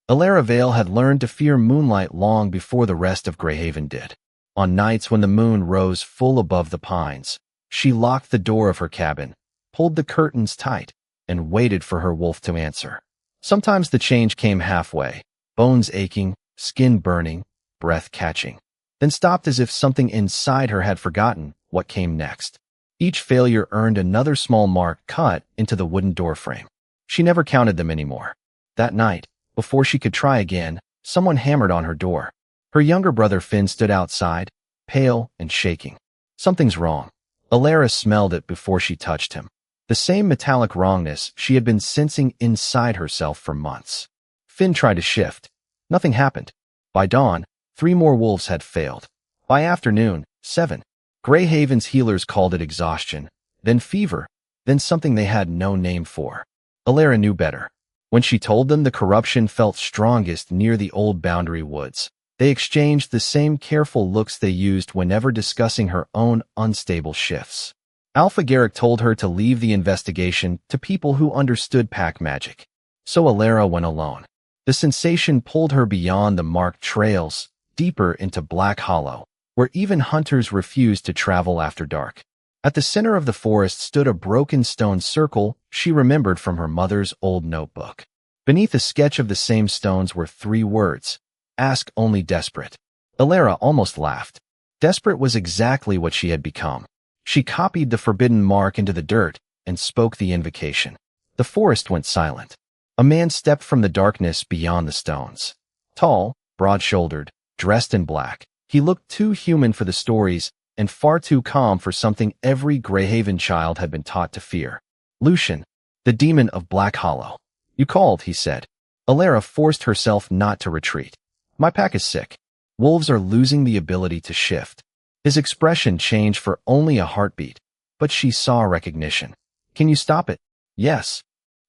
Elara Vale had learned to fear moonlight long before the rest of Greyhaven did. On nights when the moon rose full above the pines, she locked the door of her cabin, pulled the curtains tight, and waited for her wolf to answer. Sometimes the change came halfway, bones aching, skin burning, breath catching, then stopped as if something inside her had forgotten what came next. Each failure earned another small mark cut into the wooden doorframe. She never counted them anymore. That night, before she could try again, someone hammered on her door. Her younger brother Finn stood outside, pale and shaking. Something's wrong. Elara smelled it before she touched him. The same metallic wrongness she had been sensing inside herself for months. Finn tried to shift. Nothing happened. By dawn, 3 more wolves had failed. By afternoon, 7. Greyhaven's healers called it exhaustion, then fever, then something they had no name for. Elara knew better. When she told them the corruption felt strongest near the old boundary woods, they exchanged the same careful looks they used whenever discussing her own unstable shifts. Alpha Garrick told her to leave the investigation to people who understood pack magic. So Elara went alone. The sensation pulled her beyond the marked trails, deeper into Black Hollow, where even hunters refused to travel after dark. At the center of the forest stood a broken stone circle she remembered from her mother's old notebook. Beneath a sketch of the same stones were 3 words: "Ask only desperate." Elara almost laughed. Desperate was exactly what she had become. She copied the forbidden mark into the dirt and spoke the invocation. The forest went silent. A man stepped from the darkness beyond the stones. Tall, broad-shouldered, dressed in black, he looked too human for the stories and far too calm for something every Greyhaven child had been taught to fear. "Lucian, the demon of Black Hollow. You called," he said. Elara forced herself not to retreat. "My pack is sick. Wolves are losing the ability to shift." His expression changed for only a heartbeat, but she saw recognition. "Can you stop it?" "Yes."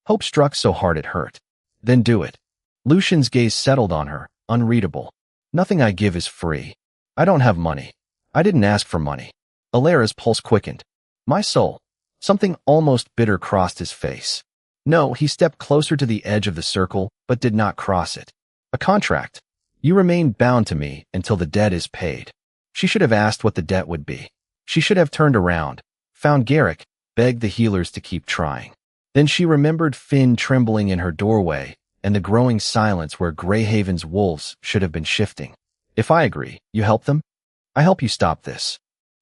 Hope struck so hard it hurt. "Then do it." Lucian's gaze settled on her, unreadable. "Nothing I give is free. I don't have money. I didn't ask for money." Elara's pulse quickened. "My soul." Something almost bitter crossed his face. No, he stepped closer to the edge of the circle, but did not cross it. "A contract. You remain bound to me until the debt is paid." She should have asked what the debt would be. She should have turned around, found Garrick, begged the healers to keep trying. Then she remembered Finn trembling in her doorway and the growing silence where Greyhaven's wolves should have been shifting. "If I agree, you help them? I help you stop this."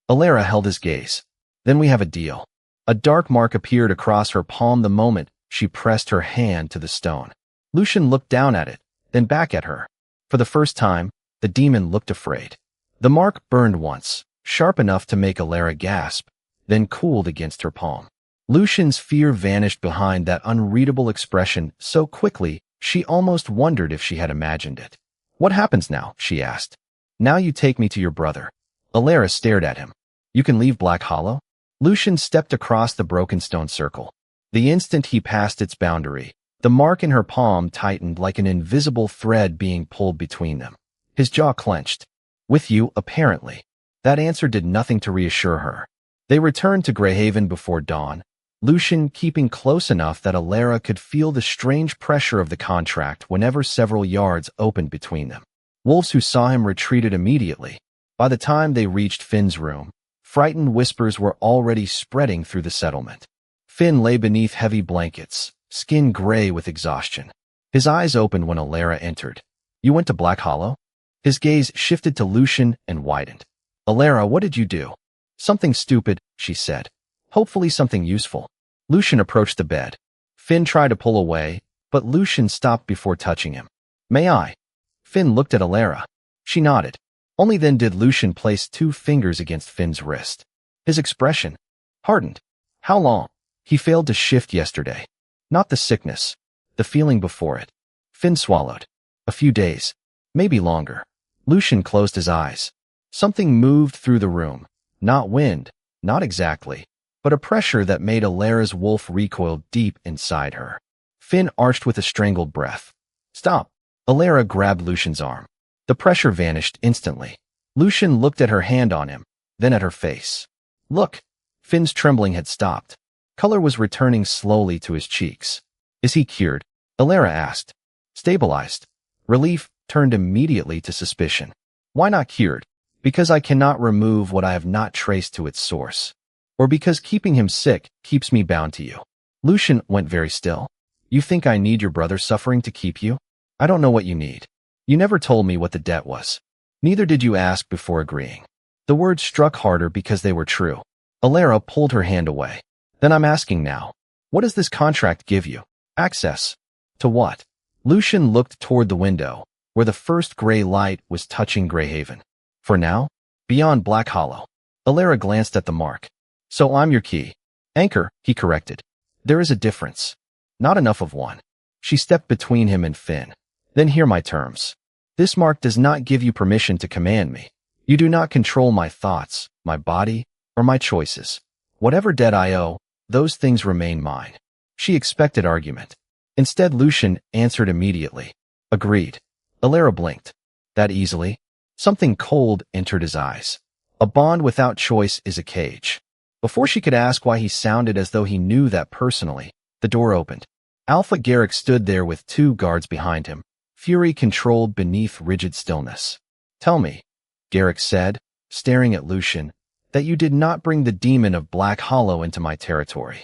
Elara held his gaze. "Then we have a deal." A dark mark appeared across her palm the moment she pressed her hand to the stone. Lucian looked down at it, then back at her. For the first time, the demon looked afraid. The mark burned once, sharp enough to make Elara gasp, then cooled against her palm. Lucian's fear vanished behind that unreadable expression so quickly she almost wondered if she had imagined it. "What happens now?" she asked. "Now you take me to your brother." Elara stared at him. "You can leave Black Hollow?" Lucian stepped across the broken stone circle. The instant he passed its boundary, the mark in her palm tightened like an invisible thread being pulled between them. His jaw clenched. "With you, apparently." That answer did nothing to reassure her. They returned to Greyhaven before dawn, Lucian keeping close enough that Elara could feel the strange pressure of the contract whenever several yards opened between them. Wolves who saw him retreated immediately. By the time they reached Finn's room, frightened whispers were already spreading through the settlement. Finn lay beneath heavy blankets, skin gray with exhaustion. His eyes opened when Elara entered. "You went to Black Hollow?" His gaze shifted to Lucian and widened. "Elara, what did you do?" "Something stupid," she said. "Hopefully something useful." Lucian approached the bed. Finn tried to pull away, but Lucian stopped before touching him. "May I?" Finn looked at Elara. She nodded. Only then did Lucian place 2 fingers against Finn's wrist. His expression hardened. "How long?" "He failed to shift yesterday." "Not the sickness. The feeling before it." Finn swallowed. "A few days. Maybe longer." Lucian closed his eyes. Something moved through the room. Not wind, not exactly, but a pressure that made Elara's wolf recoil deep inside her. Finn arched with a strangled breath. "Stop." Elara grabbed Lucian's arm. The pressure vanished instantly. Lucian looked at her hand on him, then at her face. "Look." Finn's trembling had stopped. Color was returning slowly to his cheeks. "Is he cured?" Elara asked. "Stabilized. Relief turned immediately to suspicion. Why not cured? Because I cannot remove what I have not traced to its source. Or because keeping him sick keeps me bound to you. Lucian went very still. You think I need your brother's suffering to keep you? I don't know what you need. You never told me what the debt was. Neither did you ask before agreeing. The words struck harder because they were true. Elara pulled her hand away. Then I'm asking now. What does this contract give you? Access. To what? Lucian looked toward the window, where the first gray light was touching Greyhaven. For now? Beyond Black Hollow. Elara glanced at the mark. So I'm your key. Anchor, he corrected. There is a difference. Not enough of one. She stepped between him and Finn. Then hear my terms. This mark does not give you permission to command me. You do not control my thoughts, my body, or my choices. Whatever debt I owe, those things remain mine. She expected argument. Instead, Lucian answered immediately. Agreed. Elara blinked. That easily? Something cold entered his eyes. A bond without choice is a cage. Before she could ask why he sounded as though he knew that personally, the door opened. Alpha Garrick stood there with 2 guards behind him, fury controlled beneath rigid stillness. Tell me, Garrick said, staring at Lucian, that you did not bring the demon of Black Hollow into my territory.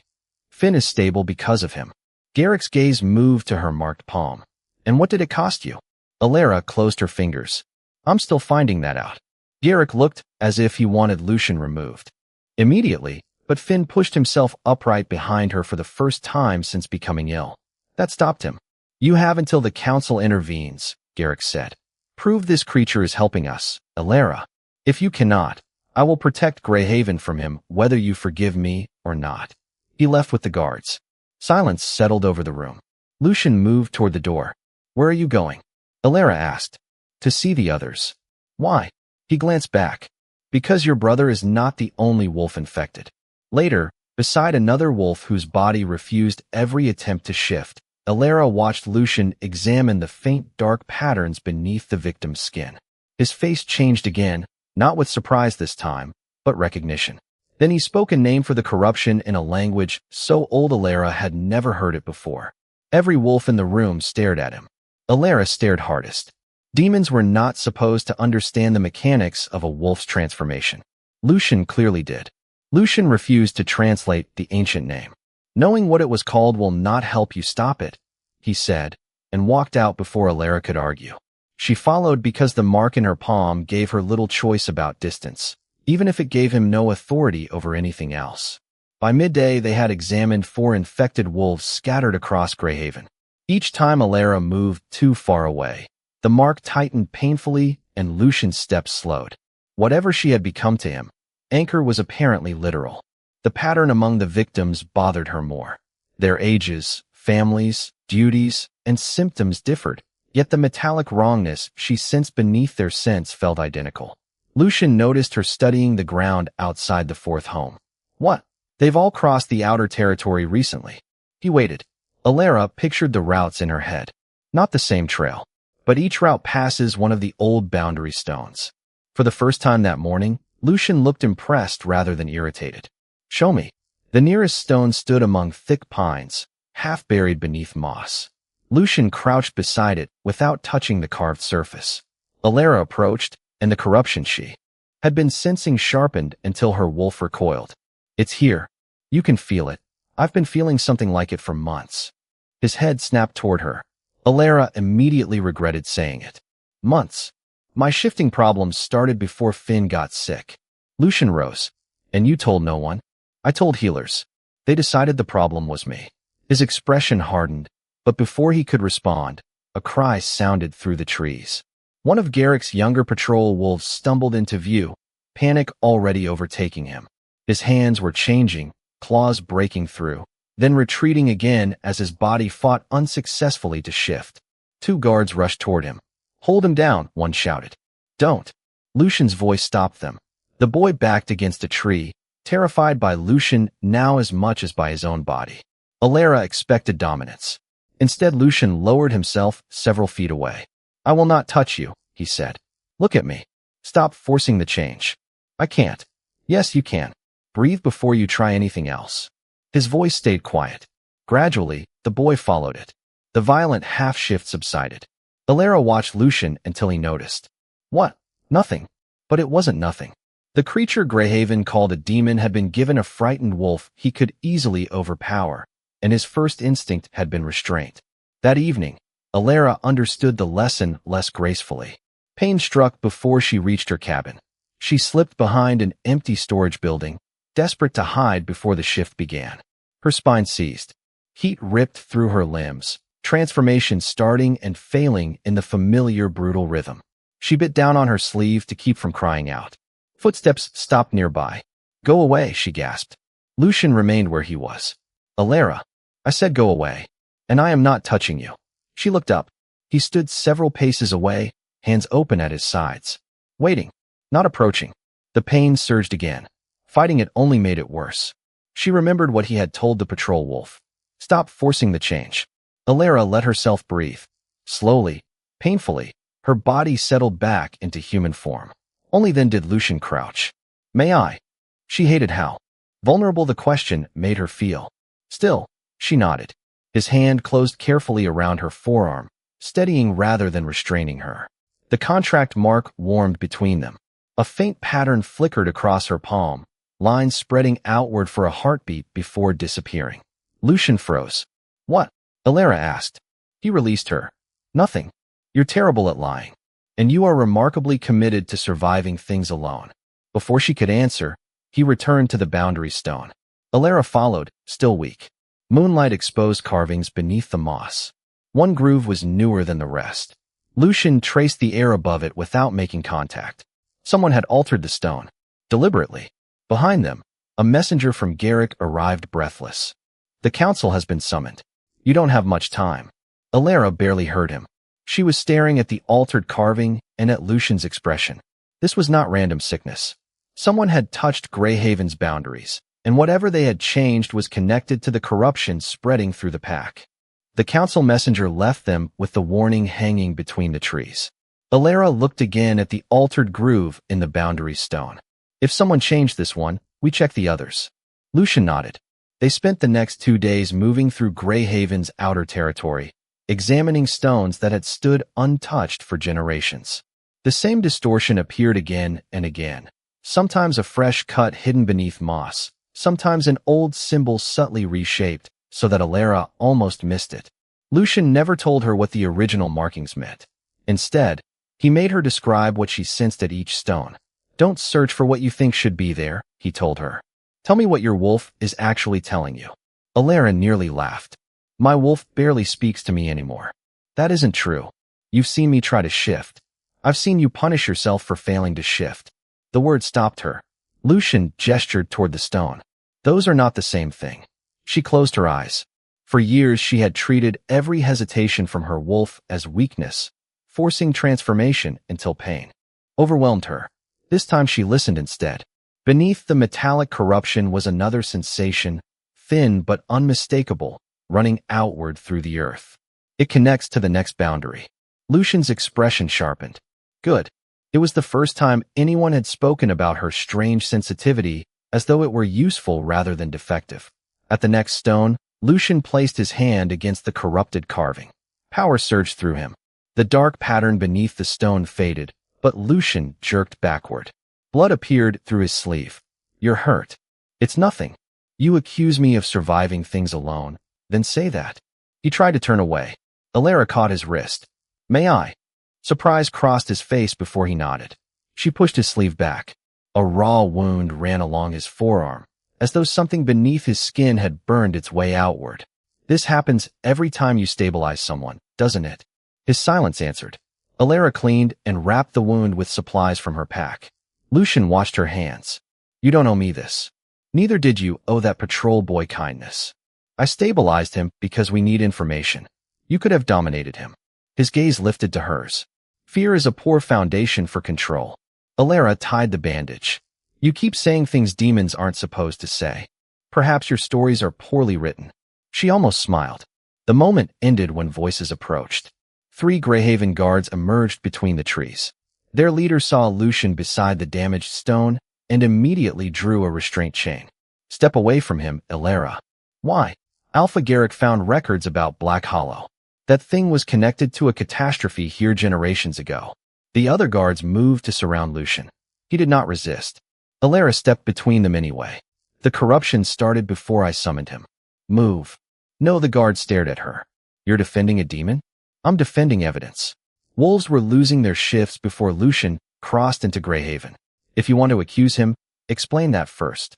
Finn is stable because of him. Garrick's gaze moved to her marked palm. And what did it cost you? Elara closed her fingers. I'm still finding that out. Garrick looked as if he wanted Lucian removed. Immediately, but Finn pushed himself upright behind her for the first time since becoming ill. That stopped him. You have until the council intervenes, Garrick said. Prove this creature is helping us, Elara. If you cannot, I will protect Greyhaven from him whether you forgive me or not. He left with the guards. Silence settled over the room. Lucian moved toward the door. Where are you going? Elara asked. To see the others. Why? He glanced back. Because your brother is not the only wolf infected. Later, beside another wolf whose body refused every attempt to shift, Elara watched Lucian examine the faint dark patterns beneath the victim's skin. His face changed again, not with surprise this time, but recognition. Then he spoke a name for the corruption in a language so old Elara had never heard it before. Every wolf in the room stared at him. Elara stared hardest. Demons were not supposed to understand the mechanics of a wolf's transformation. Lucian clearly did. Lucian refused to translate the ancient name. Knowing what it was called will not help you stop it, he said, and walked out before Elara could argue. She followed because the mark in her palm gave her little choice about distance, even if it gave him no authority over anything else. By midday, they had examined 4 infected wolves scattered across Greyhaven. Each time Elara moved too far away, the mark tightened painfully and Lucian's steps slowed. Whatever she had become to him, Anchor was apparently literal. The pattern among the victims bothered her more. Their ages, families, duties, and symptoms differed, yet the metallic wrongness she sensed beneath their scents felt identical. Lucian noticed her studying the ground outside the 4th home. What? They've all crossed the outer territory recently. He waited. Elara pictured the routes in her head. Not the same trail, but each route passes one of the old boundary stones. For the first time that morning, Lucian looked impressed rather than irritated. Show me. The nearest stone stood among thick pines, half buried beneath moss. Lucian crouched beside it without touching the carved surface. Elara approached, and the corruption she had been sensing sharpened until her wolf recoiled. It's here. You can feel it. I've been feeling something like it for months. His head snapped toward her. Elara immediately regretted saying it. Months. My shifting problems started before Finn got sick. Lucian rose. And you told no one? I told healers. They decided the problem was me. His expression hardened, but before he could respond, a cry sounded through the trees. One of Garrick's younger patrol wolves stumbled into view, panic already overtaking him. His hands were changing, claws breaking through, then retreating again as his body fought unsuccessfully to shift. 2 guards rushed toward him. Hold him down, one shouted. Don't. Lucian's voice stopped them. The boy backed against a tree, terrified by Lucian now as much as by his own body. Elara expected dominance. Instead, Lucian lowered himself several feet away. I will not touch you, he said. Look at me. Stop forcing the change. I can't. Yes, you can. Breathe before you try anything else. His voice stayed quiet. Gradually, the boy followed it. The violent half-shift subsided. Elara watched Lucian until he noticed. What? Nothing. But it wasn't nothing. The creature Greyhaven called a demon had been given a frightened wolf he could easily overpower, and his first instinct had been restraint. That evening, Elara understood the lesson less gracefully. Pain struck before she reached her cabin. She slipped behind an empty storage building, desperate to hide before the shift began. Her spine seized. Heat ripped through her limbs, transformation starting and failing in the familiar brutal rhythm. She bit down on her sleeve to keep from crying out. Footsteps stopped nearby. Go away, she gasped. Lucian remained where he was. Elara, I said go away, and I am not touching you. She looked up. He stood several paces away, hands open at his sides. Waiting, not approaching. The pain surged again. Fighting it only made it worse. She remembered what he had told the patrol wolf. Stop forcing the change. Elara let herself breathe. Slowly, painfully, her body settled back into human form. Only then did Lucian crouch. May I? She hated how vulnerable the question made her feel. Still, she nodded. His hand closed carefully around her forearm, steadying rather than restraining her. The contract mark warmed between them. A faint pattern flickered across her palm, lines spreading outward for a heartbeat before disappearing. Lucian froze. What? Elara asked. He released her. Nothing. You're terrible at lying. And you are remarkably committed to surviving things alone. Before she could answer, he returned to the boundary stone. Elara followed, still weak. Moonlight exposed carvings beneath the moss. One groove was newer than the rest. Lucian traced the air above it without making contact. Someone had altered the stone. Deliberately. Behind them, a messenger from Garrick arrived breathless. The council has been summoned. You don't have much time. Elara barely heard him. She was staring at the altered carving and at Lucian's expression. This was not random sickness. Someone had touched Greyhaven's boundaries, and whatever they had changed was connected to the corruption spreading through the pack. The council messenger left them with the warning hanging between the trees. Elara looked again at the altered groove in the boundary stone. If someone changed this one, we check the others. Lucian nodded. They spent the next 2 days moving through Greyhaven's outer territory, examining stones that had stood untouched for generations. The same distortion appeared again and again, sometimes a fresh cut hidden beneath moss, sometimes an old symbol subtly reshaped so that Elara almost missed it. Lucian never told her what the original markings meant. Instead, he made her describe what she sensed at each stone. Don't search for what you think should be there, he told her. Tell me what your wolf is actually telling you. Elara nearly laughed. My wolf barely speaks to me anymore. That isn't true. You've seen me try to shift. I've seen you punish yourself for failing to shift. The word stopped her. Lucian gestured toward the stone. Those are not the same thing. She closed her eyes. For years she had treated every hesitation from her wolf as weakness, forcing transformation until pain overwhelmed her. This time she listened instead. Beneath the metallic corruption was another sensation, thin but unmistakable, running outward through the earth. It connects to the next boundary. Lucian's expression sharpened. Good. It was the first time anyone had spoken about her strange sensitivity as though it were useful rather than defective. At the next stone, Lucian placed his hand against the corrupted carving. Power surged through him. The dark pattern beneath the stone faded, but Lucian jerked backward. Blood appeared through his sleeve. You're hurt. It's nothing. You accuse me of surviving things alone. Then say that. He tried to turn away. Elara caught his wrist. May I? Surprise crossed his face before he nodded. She pushed his sleeve back. A raw wound ran along his forearm, as though something beneath his skin had burned its way outward. This happens every time you stabilize someone, doesn't it? His silence answered. Elara cleaned and wrapped the wound with supplies from her pack. Lucian washed her hands. You don't owe me this. Neither did you owe that patrol boy kindness. I stabilized him because we need information. You could have dominated him. His gaze lifted to hers. Fear is a poor foundation for control. Elara tied the bandage. You keep saying things demons aren't supposed to say. Perhaps your stories are poorly written. She almost smiled. The moment ended when voices approached. 3 Greyhaven guards emerged between the trees. Their leader saw Lucian beside the damaged stone and immediately drew a restraint chain. Step away from him, Elara. Why? Alpha Garrick found records about Black Hollow. That thing was connected to a catastrophe here generations ago. The other guards moved to surround Lucian. He did not resist. Elara stepped between them anyway. The corruption started before I summoned him. Move. No, the guard stared at her. You're defending a demon? I'm defending evidence. Wolves were losing their shifts before Lucian crossed into Greyhaven. If you want to accuse him, explain that first.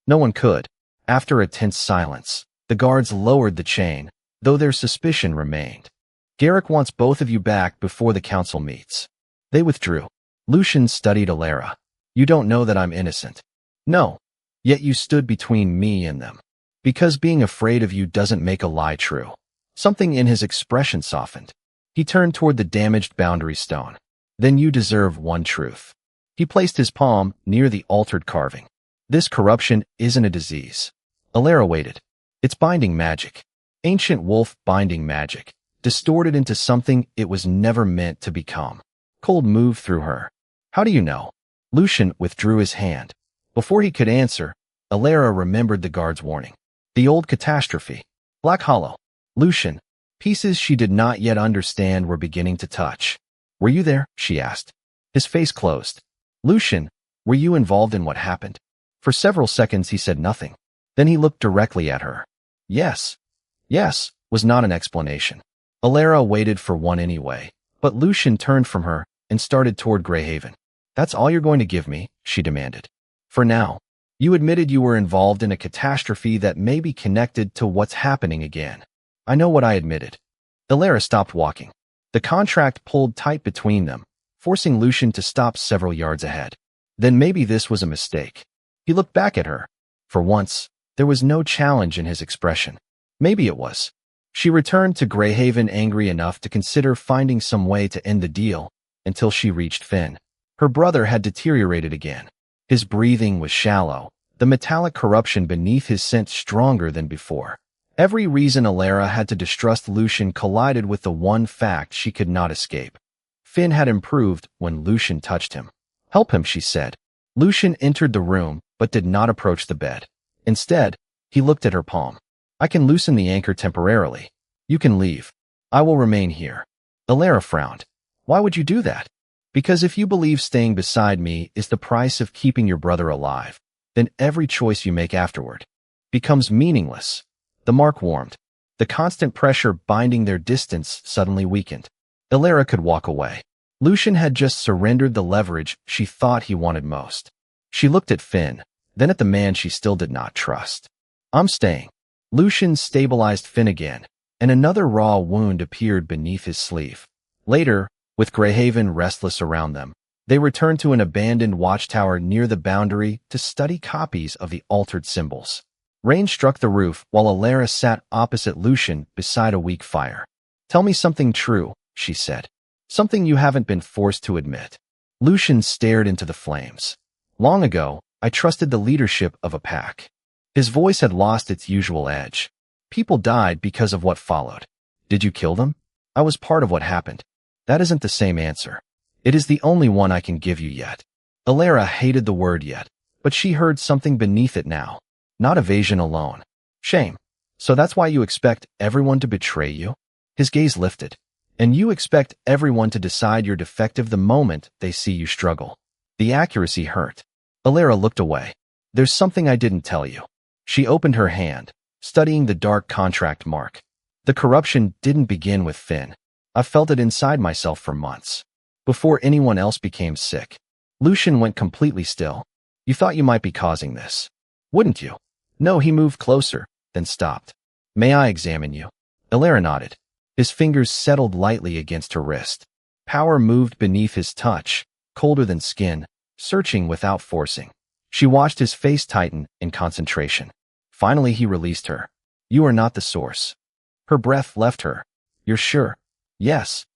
No one could. After a tense silence, the guards lowered the chain, though their suspicion remained. Garrick wants both of you back before the council meets. They withdrew. Lucian studied Elara. You don't know that I'm innocent. No. Yet you stood between me and them. Because being afraid of you doesn't make a lie true. Something in his expression softened. He turned toward the damaged boundary stone. Then you deserve one truth. He placed his palm near the altered carving. This corruption isn't a disease. Elara waited. It's binding magic. Ancient wolf binding magic. Distorted into something it was never meant to become. Cold moved through her. How do you know? Lucian withdrew his hand. Before he could answer, Elara remembered the guard's warning. The old catastrophe. Black Hollow. Lucian. Pieces she did not yet understand were beginning to touch. Were you there? She asked. His face closed. Lucian, were you involved in what happened? For several seconds he said nothing. Then he looked directly at her. Yes. Yes, was not an explanation. Elara waited for one anyway, but Lucian turned from her and started toward Greyhaven. That's all you're going to give me? She demanded. For now. You admitted you were involved in a catastrophe that may be connected to what's happening again. I know what I admitted. Elara stopped walking. The contract pulled tight between them, forcing Lucian to stop several yards ahead. Then maybe this was a mistake. He looked back at her. For once, there was no challenge in his expression. Maybe it was. She returned to Greyhaven angry enough to consider finding some way to end the deal until she reached Finn. Her brother had deteriorated again. His breathing was shallow, the metallic corruption beneath his scent stronger than before. Every reason Elara had to distrust Lucian collided with the one fact she could not escape. Finn had improved when Lucian touched him. Help him, she said. Lucian entered the room, but did not approach the bed. Instead, he looked at her palm. I can loosen the anchor temporarily. You can leave. I will remain here. Elara frowned. Why would you do that? Because if you believe staying beside me is the price of keeping your brother alive, then every choice you make afterward becomes meaningless. The mark warmed. The constant pressure binding their distance suddenly weakened. Elara could walk away. Lucian had just surrendered the leverage she thought he wanted most. She looked at Finn, then at the man she still did not trust. I'm staying. Lucian stabilized Finn again, and another raw wound appeared beneath his sleeve. Later, with Greyhaven restless around them, they returned to an abandoned watchtower near the boundary to study copies of the altered symbols. Rain struck the roof while Elara sat opposite Lucian beside a weak fire. Tell me something true, she said. Something you haven't been forced to admit. Lucian stared into the flames. Long ago, I trusted the leadership of a pack. His voice had lost its usual edge. People died because of what followed. Did you kill them? I was part of what happened. That isn't the same answer. It is the only one I can give you yet. Elara hated the word yet, but she heard something beneath it now. Not evasion alone. Shame. So that's why you expect everyone to betray you? His gaze lifted. And you expect everyone to decide you're defective the moment they see you struggle. The accuracy hurt. Elara looked away. There's something I didn't tell you. She opened her hand, studying the dark contract mark. The corruption didn't begin with Finn. I felt it inside myself for months. Before anyone else became sick. Lucian went completely still. You thought you might be causing this. Wouldn't you? No, he moved closer, then stopped. May I examine you? Elara nodded. His fingers settled lightly against her wrist. Power moved beneath his touch, colder than skin, searching without forcing. She watched his face tighten in concentration. Finally, he released her. You are not the source. Her breath left her. You're sure? Yes.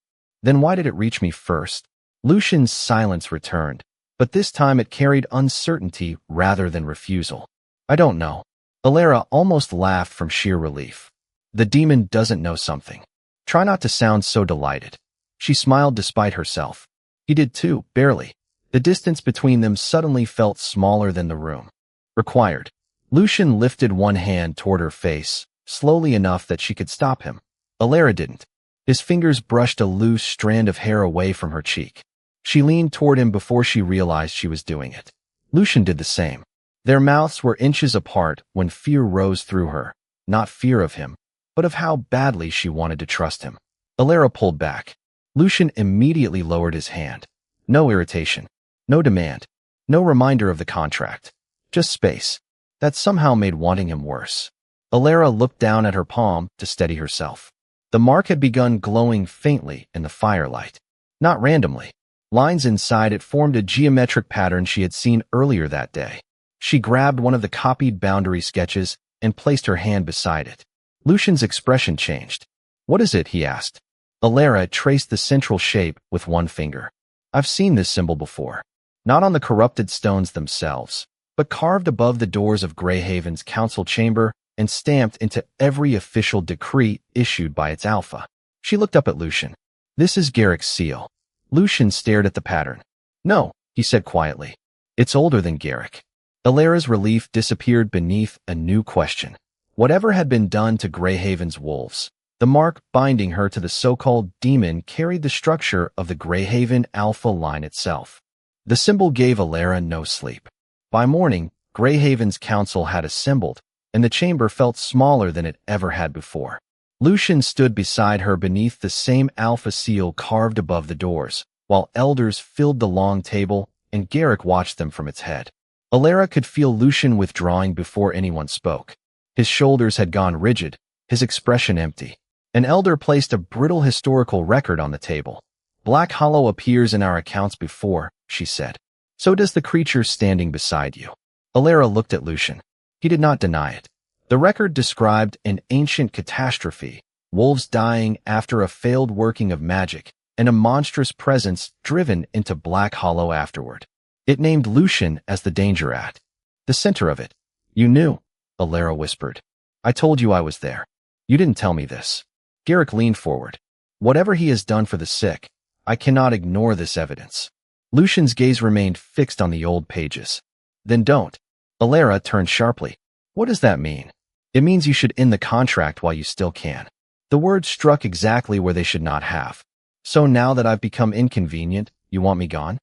Then why did it reach me first? Lucian's silence returned, but this time it carried uncertainty rather than refusal. I don't know. Elara almost laughed from sheer relief. The demon doesn't know something. Try not to sound so delighted. She smiled despite herself. He did too, barely. The distance between them suddenly felt smaller than the room required. Lucian lifted one hand toward her face, slowly enough that she could stop him. Elara didn't. His fingers brushed a loose strand of hair away from her cheek. She leaned toward him before she realized she was doing it. Lucian did the same. Their mouths were inches apart when fear rose through her, not fear of him, but of how badly she wanted to trust him. Elara pulled back. Lucian immediately lowered his hand. No irritation. No demand. No reminder of the contract. Just space. That somehow made wanting him worse. Elara looked down at her palm to steady herself. The mark had begun glowing faintly in the firelight. Not randomly. Lines inside it formed a geometric pattern she had seen earlier that day. She grabbed one of the copied boundary sketches and placed her hand beside it. Lucian's expression changed. "What is it?" he asked. Elara traced the central shape with one finger. "I've seen this symbol before. Not on the corrupted stones themselves, but carved above the doors of Greyhaven's council chamber and stamped into every official decree issued by its alpha." She looked up at Lucian. "This is Garrick's seal." Lucian stared at the pattern. "No," he said quietly. "It's older than Garrick." Elara's relief disappeared beneath a new question. Whatever had been done to Greyhaven's wolves, the mark binding her to the so-called demon carried the structure of the Greyhaven alpha line itself. The symbol gave Elara no sleep. By morning, Greyhaven's council had assembled, and the chamber felt smaller than it ever had before. Lucian stood beside her beneath the same alpha seal carved above the doors, while elders filled the long table and Garrick watched them from its head. Elara could feel Lucian withdrawing before anyone spoke. His shoulders had gone rigid, his expression empty. An elder placed a brittle historical record on the table. "Black Hollow appears in our accounts before," she said. "So does the creature standing beside you." Elara looked at Lucian. He did not deny it. The record described an ancient catastrophe, wolves dying after a failed working of magic, and a monstrous presence driven into Black Hollow afterward. It named Lucian as the danger at the center of it. "You knew," Elara whispered. "I told you I was there. You didn't tell me this." Garrick leaned forward. "Whatever he has done for the sick, I cannot ignore this evidence." Lucian's gaze remained fixed on the old pages. "Then don't." Elara turned sharply. "What does that mean?" "It means you should end the contract while you still can." The words struck exactly where they should not have. "So now that I've become inconvenient, you want me gone?"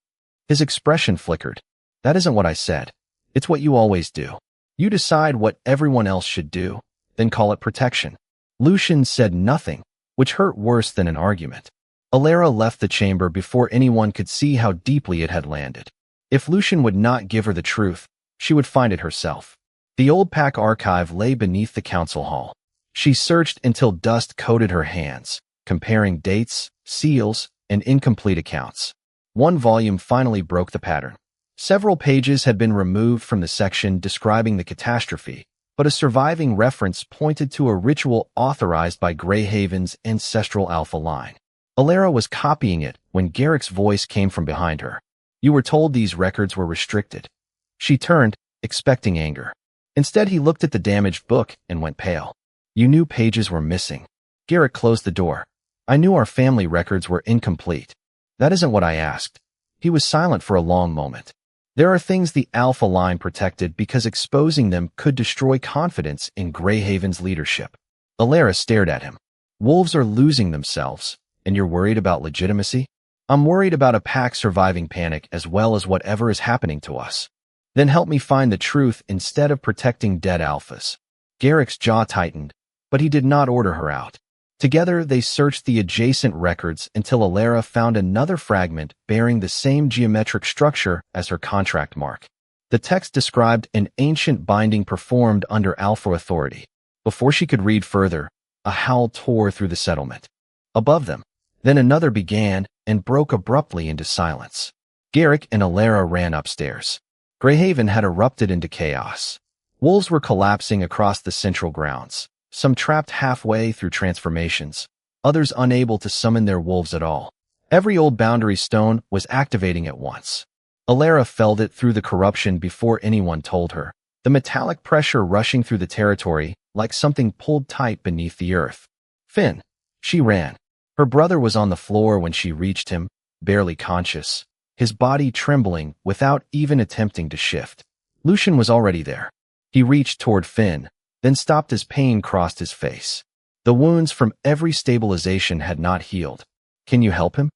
His expression flickered. "That isn't what I said. It's what you always do. You decide what everyone else should do, then call it protection." Lucian said nothing, which hurt worse than an argument. Elara left the chamber before anyone could see how deeply it had landed. If Lucian would not give her the truth, she would find it herself. The old pack archive lay beneath the council hall. She searched until dust coated her hands, comparing dates, seals, and incomplete accounts. One volume finally broke the pattern. Several pages had been removed from the section describing the catastrophe, but a surviving reference pointed to a ritual authorized by Greyhaven's ancestral alpha line. Elara was copying it when Garrick's voice came from behind her. "You were told these records were restricted." She turned, expecting anger. Instead, he looked at the damaged book and went pale. "You knew pages were missing." Garrick closed the door. "I knew our family records were incomplete." "That isn't what I asked." He was silent for a long moment. "There are things the Alpha line protected because exposing them could destroy confidence in Greyhaven's leadership." Elara stared at him. "Wolves are losing themselves, and you're worried about legitimacy?" "I'm worried about a pack surviving panic as well as whatever is happening to us." "Then help me find the truth instead of protecting dead alphas." Garrick's jaw tightened, but he did not order her out. Together, they searched the adjacent records until Elara found another fragment bearing the same geometric structure as her contract mark. The text described an ancient binding performed under Alpha authority. Before she could read further, a howl tore through the settlement. Above them, then another began and broke abruptly into silence. Garrick and Elara ran upstairs. Greyhaven had erupted into chaos. Wolves were collapsing across the central grounds. Some trapped halfway through transformations, others unable to summon their wolves at all. Every old boundary stone was activating at once. Elara felt it through the corruption before anyone told her, the metallic pressure rushing through the territory like something pulled tight beneath the earth. "Finn!" She ran. Her brother was on the floor when she reached him, barely conscious, his body trembling without even attempting to shift. Lucian was already there. He reached toward Finn, then stopped as pain crossed his face. The wounds from every stabilization had not healed. Can you help him?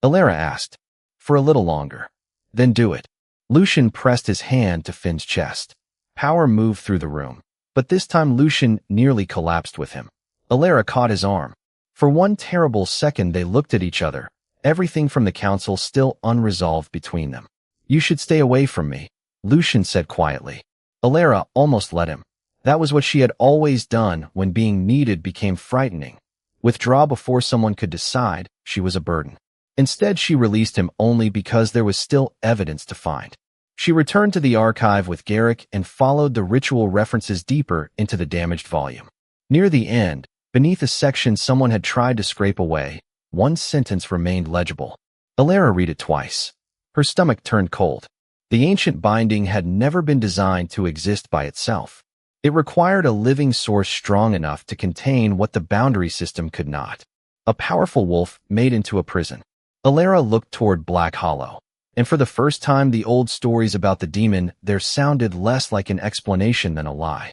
Elara asked. For a little longer. Then do it. Lucian pressed his hand to Finn's chest. Power moved through the room, but this time Lucian nearly collapsed with him. Elara caught his arm. For one terrible second they looked at each other, everything from the council still unresolved between them. You should stay away from me, Lucian said quietly. Elara almost let him. That was what she had always done when being needed became frightening. Withdraw before someone could decide she was a burden. Instead, she released him only because there was still evidence to find. She returned to the archive with Garrick and followed the ritual references deeper into the damaged volume. Near the end, beneath a section someone had tried to scrape away, one sentence remained legible. Elara read it twice. Her stomach turned cold. The ancient binding had never been designed to exist by itself. It required a living source strong enough to contain what the boundary system could not. A powerful wolf made into a prison. Elara looked toward Black Hollow, and for the first time the old stories about the demon there sounded less like an explanation than a lie.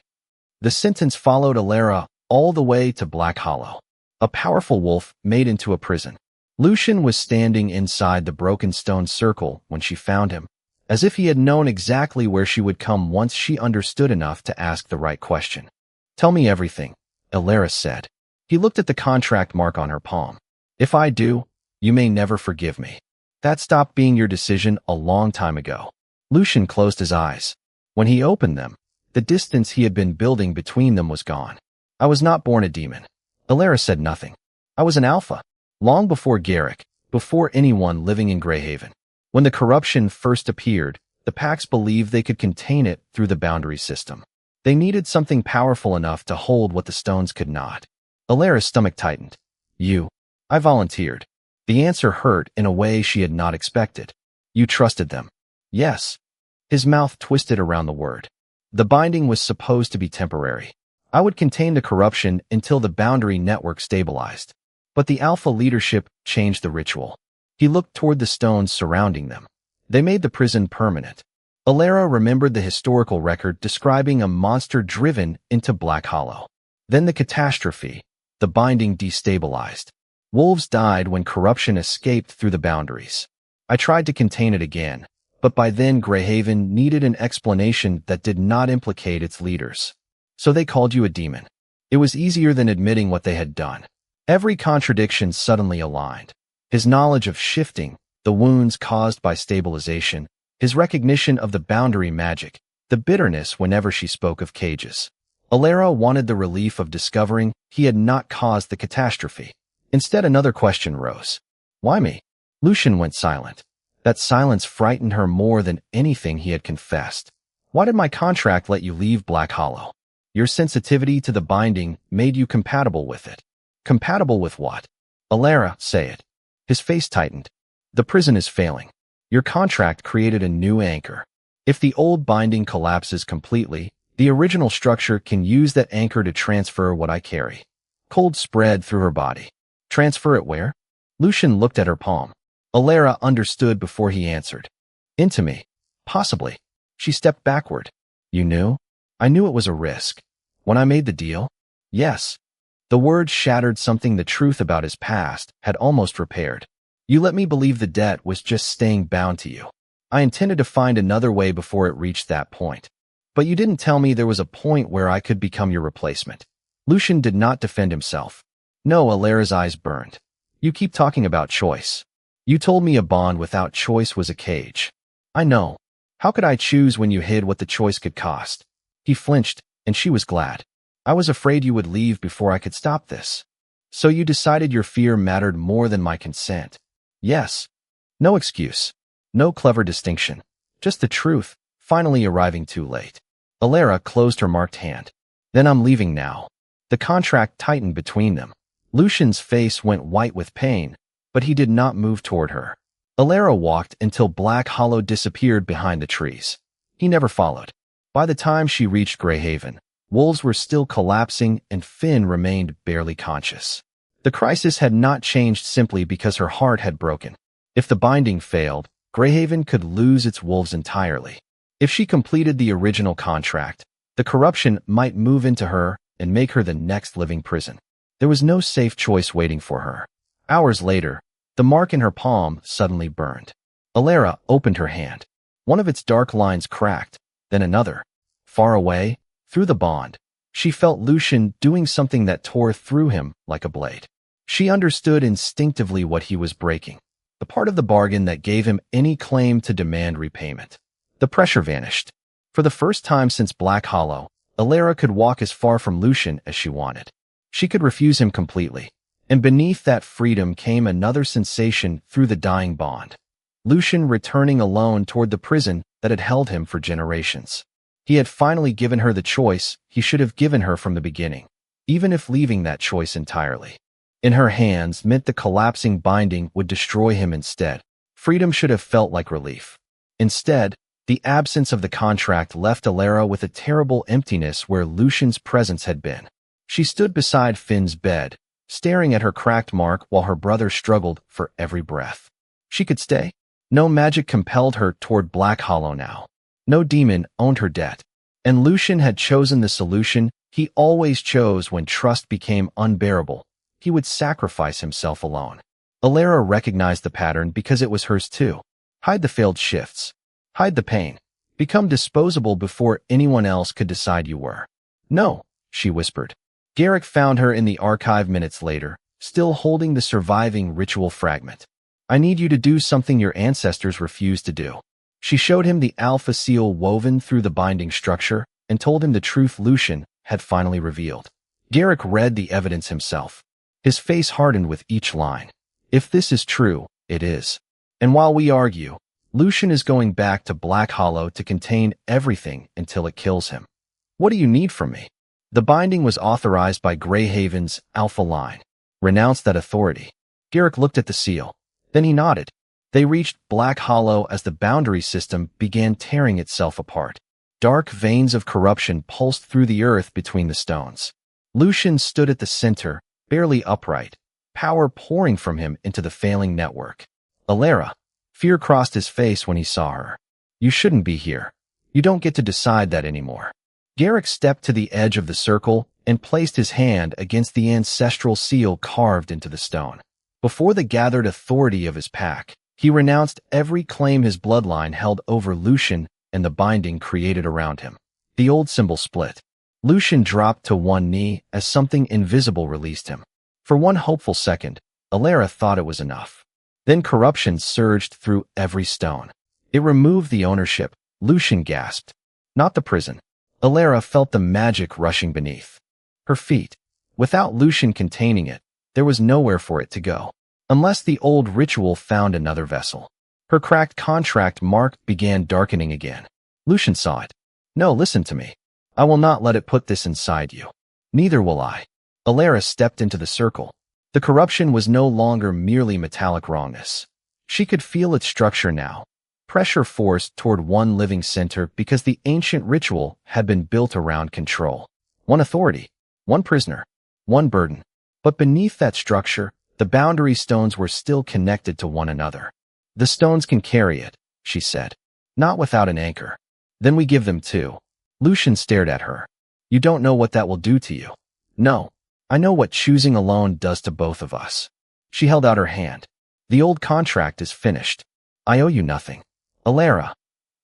The sentence followed Elara all the way to Black Hollow. A powerful wolf made into a prison. Lucian was standing inside the broken stone circle when she found him, as if he had known exactly where she would come once she understood enough to ask the right question. Tell me everything, Elara said. He looked at the contract mark on her palm. If I do, you may never forgive me. That stopped being your decision a long time ago. Lucian closed his eyes. When he opened them, the distance he had been building between them was gone. I was not born a demon. Elara said nothing. I was an alpha. Long before Garrick, before anyone living in Greyhaven. When the corruption first appeared, the Pax believed they could contain it through the boundary system. They needed something powerful enough to hold what the stones could not. Elara's stomach tightened. You. I volunteered. The answer hurt in a way she had not expected. You trusted them. Yes. His mouth twisted around the word. The binding was supposed to be temporary. I would contain the corruption until the boundary network stabilized. But the Alpha leadership changed the ritual. He looked toward the stones surrounding them. They made the prison permanent. Elara remembered the historical record describing a monster driven into Black Hollow. Then the catastrophe. The binding destabilized. Wolves died when corruption escaped through the boundaries. I tried to contain it again, but by then Greyhaven needed an explanation that did not implicate its leaders. So they called you a demon. It was easier than admitting what they had done. Every contradiction suddenly aligned. His knowledge of shifting, the wounds caused by stabilization, his recognition of the boundary magic, the bitterness whenever she spoke of cages. Elara wanted the relief of discovering he had not caused the catastrophe. Instead, another question rose. Why me? Lucian went silent. That silence frightened her more than anything he had confessed. Why did my contract let you leave Black Hollow? Your sensitivity to the binding made you compatible with it. Compatible with what? Elara, say it. His face tightened. The prison is failing. Your contract created a new anchor. If the old binding collapses completely, the original structure can use that anchor to transfer what I carry. Cold spread through her body. Transfer it where? Lucian looked at her palm. Elara understood before he answered. Into me. Possibly. She stepped backward. You knew? I knew it was a risk. When I made the deal? Yes. The words shattered something the truth about his past had almost repaired. You let me believe the debt was just staying bound to you. I intended to find another way before it reached that point. But you didn't tell me there was a point where I could become your replacement. Lucian did not defend himself. No, Elara's eyes burned. You keep talking about choice. You told me a bond without choice was a cage. I know. How could I choose when you hid what the choice could cost? He flinched, and she was glad. I was afraid you would leave before I could stop this. So you decided your fear mattered more than my consent. Yes. No excuse. No clever distinction. Just the truth, finally arriving too late. Elara closed her marked hand. Then I'm leaving now. The contract tightened between them. Lucian's face went white with pain, but he did not move toward her. Elara walked until Black Hollow disappeared behind the trees. He never followed. By the time she reached Greyhaven, wolves were still collapsing and Finn remained barely conscious. The crisis had not changed simply because her heart had broken. If the binding failed, Greyhaven could lose its wolves entirely. If she completed the original contract, the corruption might move into her and make her the next living prison. There was no safe choice waiting for her. Hours later, the mark in her palm suddenly burned. Elara opened her hand. One of its dark lines cracked, then another. Far away, through the bond, she felt Lucian doing something that tore through him like a blade. She understood instinctively what he was breaking, the part of the bargain that gave him any claim to demand repayment. The pressure vanished. For the first time since Black Hollow, Elara could walk as far from Lucian as she wanted. She could refuse him completely, and beneath that freedom came another sensation through the dying bond. Lucian returning alone toward the prison that had held him for generations. He had finally given her the choice he should have given her from the beginning, even if leaving that choice entirely in her hands meant the collapsing binding would destroy him instead. Freedom should have felt like relief. Instead, the absence of the contract left Elara with a terrible emptiness where Lucian's presence had been. She stood beside Finn's bed, staring at her cracked mark while her brother struggled for every breath. She could stay. No magic compelled her toward Black Hollow now. No demon owned her debt. And Lucian had chosen the solution he always chose when trust became unbearable. He would sacrifice himself alone. Elara recognized the pattern because it was hers too. Hide the failed shifts. Hide the pain. Become disposable before anyone else could decide you were. No, she whispered. Garrick found her in the archive minutes later, still holding the surviving ritual fragment. I need you to do something your ancestors refused to do. She showed him the alpha seal woven through the binding structure and told him the truth Lucian had finally revealed. Garrick read the evidence himself. His face hardened with each line. If this is true, it is. And while we argue, Lucian is going back to Black Hollow to contain everything until it kills him. What do you need from me? The binding was authorized by Greyhaven's Alpha line. Renounce that authority. Garrick looked at the seal. Then he nodded. They reached Black Hollow as the boundary system began tearing itself apart. Dark veins of corruption pulsed through the earth between the stones. Lucian stood at the center, barely upright, power pouring from him into the failing network. Elara. Fear crossed his face when he saw her. You shouldn't be here. You don't get to decide that anymore. Garrick stepped to the edge of the circle and placed his hand against the ancestral seal carved into the stone. Before the gathered authority of his pack, he renounced every claim his bloodline held over Lucian and the binding created around him. The old symbol split. Lucian dropped to one knee as something invisible released him. For one hopeful second, Elara thought it was enough. Then corruption surged through every stone. It removed the ownership, Lucian gasped. Not the prison. Elara felt the magic rushing beneath her feet. Without Lucian containing it, there was nowhere for it to go. Unless the old ritual found another vessel. Her cracked contract mark began darkening again. Lucian saw it. No, listen to me. I will not let it put this inside you. Neither will I. Elara stepped into the circle. The corruption was no longer merely metallic wrongness. She could feel its structure now. Pressure forced toward one living center because the ancient ritual had been built around control. One authority, one prisoner, one burden. But beneath that structure, the boundary stones were still connected to one another. The stones can carry it, she said. Not without an anchor. Then we give them too. Lucian stared at her. You don't know what that will do to you. No, I know what choosing alone does to both of us. She held out her hand. The old contract is finished. I owe you nothing. Elara.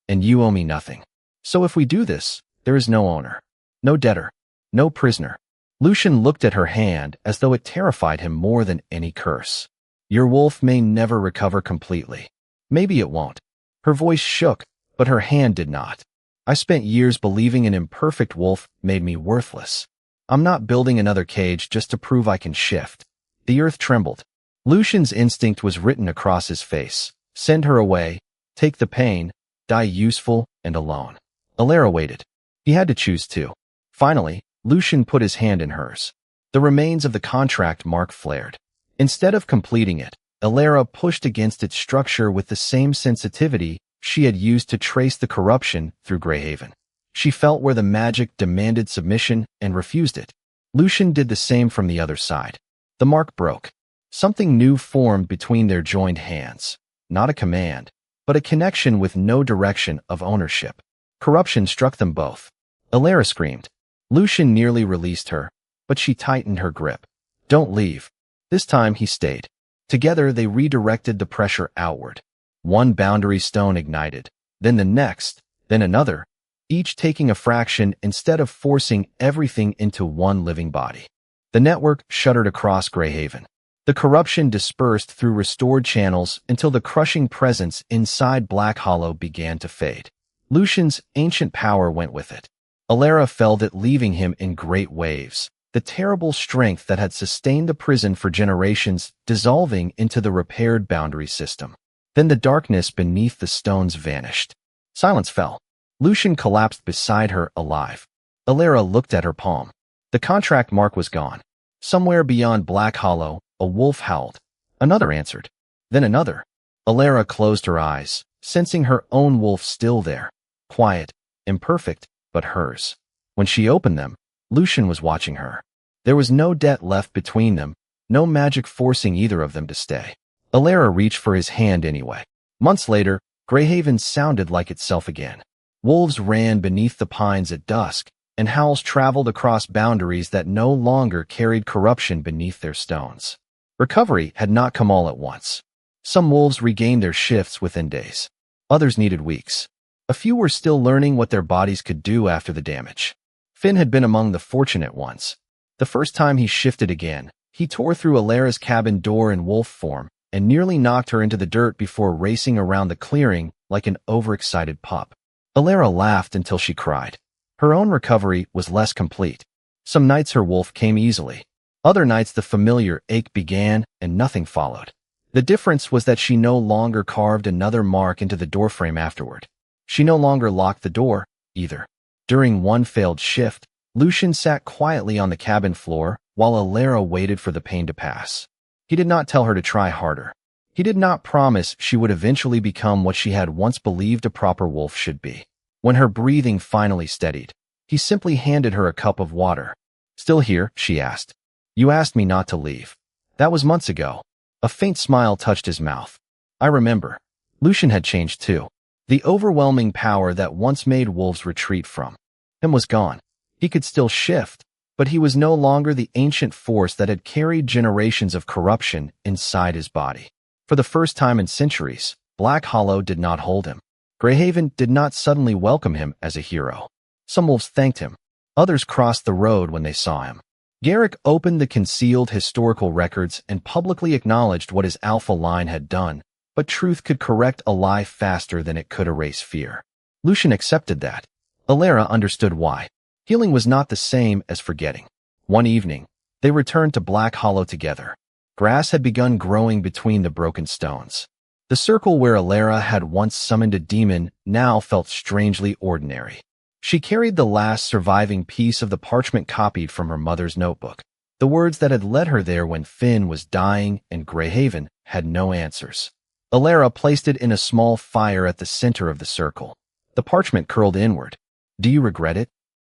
And you owe me nothing. So if we do this, there is no owner. No debtor. No prisoner. Lucian looked at her hand as though it terrified him more than any curse. Your wolf may never recover completely. Maybe it won't. Her voice shook, but her hand did not. I spent years believing an imperfect wolf made me worthless. I'm not building another cage just to prove I can shift. The earth trembled. Lucian's instinct was written across his face. Send her away, take the pain, die useful and alone. Elara waited. He had to choose too. Finally, Lucian put his hand in hers. The remains of the contract mark flared. Instead of completing it, Elara pushed against its structure with the same sensitivity she had used to trace the corruption through Greyhaven. She felt where the magic demanded submission and refused it. Lucian did the same from the other side. The mark broke. Something new formed between their joined hands. Not a command, but a connection with no direction of ownership. Corruption struck them both. Elara screamed. Lucian nearly released her, but she tightened her grip. Don't leave. This time he stayed. Together they redirected the pressure outward. One boundary stone ignited, then the next, then another, each taking a fraction instead of forcing everything into one living body. The network shuddered across Greyhaven. The corruption dispersed through restored channels until the crushing presence inside Black Hollow began to fade. Lucian's ancient power went with it. Elara felt it leaving him in great waves, the terrible strength that had sustained the prison for generations dissolving into the repaired boundary system. Then the darkness beneath the stones vanished. Silence fell. Lucian collapsed beside her, alive. Elara looked at her palm. The contract mark was gone. Somewhere beyond Black Hollow, a wolf howled. Another answered. Then another. Elara closed her eyes, sensing her own wolf still there. Quiet, imperfect, but hers. When she opened them, Lucian was watching her. There was no debt left between them, no magic forcing either of them to stay. Elara reached for his hand anyway. Months later, Greyhaven sounded like itself again. Wolves ran beneath the pines at dusk, and howls traveled across boundaries that no longer carried corruption beneath their stones. Recovery had not come all at once. Some wolves regained their shifts within days. Others needed weeks. A few were still learning what their bodies could do after the damage. Finn had been among the fortunate ones. The first time he shifted again, he tore through Elara's cabin door in wolf form and nearly knocked her into the dirt before racing around the clearing like an overexcited pup. Elara laughed until she cried. Her own recovery was less complete. Some nights her wolf came easily. Other nights the familiar ache began and nothing followed. The difference was that she no longer carved another mark into the doorframe afterward. She no longer locked the door, either. During one failed shift, Lucian sat quietly on the cabin floor while Elara waited for the pain to pass. He did not tell her to try harder. He did not promise she would eventually become what she had once believed a proper wolf should be. When her breathing finally steadied, he simply handed her a cup of water. Still here? She asked. You asked me not to leave. That was months ago. A faint smile touched his mouth. I remember. Lucian had changed too. The overwhelming power that once made wolves retreat from him was gone. He could still shift, but he was no longer the ancient force that had carried generations of corruption inside his body. For the first time in centuries, Black Hollow did not hold him. Greyhaven did not suddenly welcome him as a hero. Some wolves thanked him. Others crossed the road when they saw him. Garrick opened the concealed historical records and publicly acknowledged what his alpha line had done, but truth could correct a lie faster than it could erase fear. Lucian accepted that. Elara understood why. Healing was not the same as forgetting. One evening, they returned to Black Hollow together. Grass had begun growing between the broken stones. The circle where Elara had once summoned a demon now felt strangely ordinary. She carried the last surviving piece of the parchment copied from her mother's notebook. The words that had led her there when Finn was dying and Greyhaven had no answers. Elara placed it in a small fire at the center of the circle. The parchment curled inward. Do you regret it?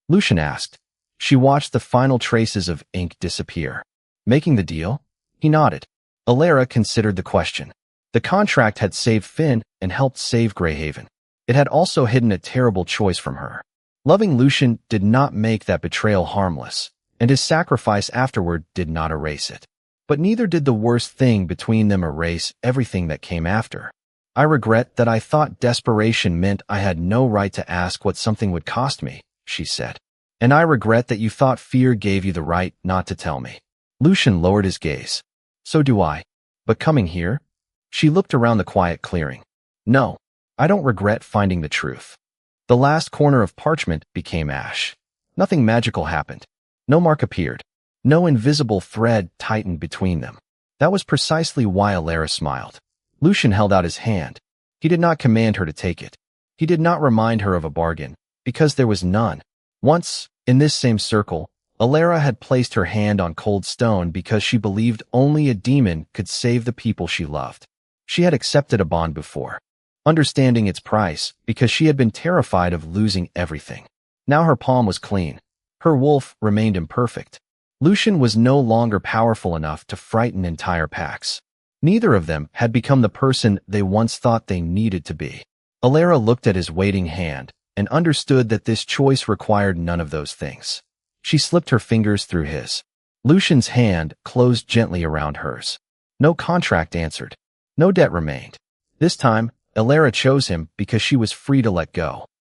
Lucian asked. She watched the final traces of ink disappear. Making the deal? He nodded. Elara considered the question. The contract had saved Finn and helped save Greyhaven. It had also hidden a terrible choice from her. Loving Lucian did not make that betrayal harmless, and his sacrifice afterward did not erase it. But neither did the worst thing between them erase everything that came after. I regret that I thought desperation meant I had no right to ask what something would cost me, she said. And I regret that you thought fear gave you the right not to tell me. Lucian lowered his gaze. So do I. But coming here? She looked around the quiet clearing. No, I don't regret finding the truth. The last corner of parchment became ash. Nothing magical happened. No mark appeared. No invisible thread tightened between them. That was precisely why Elara smiled. Lucian held out his hand. He did not command her to take it. He did not remind her of a bargain, because there was none. Once, in this same circle, Elara had placed her hand on cold stone because she believed only a demon could save the people she loved. She had accepted a bond before, understanding its price because she had been terrified of losing everything. Now her palm was clean. Her wolf remained imperfect. Lucian was no longer powerful enough to frighten entire packs. Neither of them had become the person they once thought they needed to be. Elara looked at his waiting hand and understood that this choice required none of those things. She slipped her fingers through his. Lucian's hand closed gently around hers. No contract answered. No debt remained. This time, Elara chose him because she was free to let go.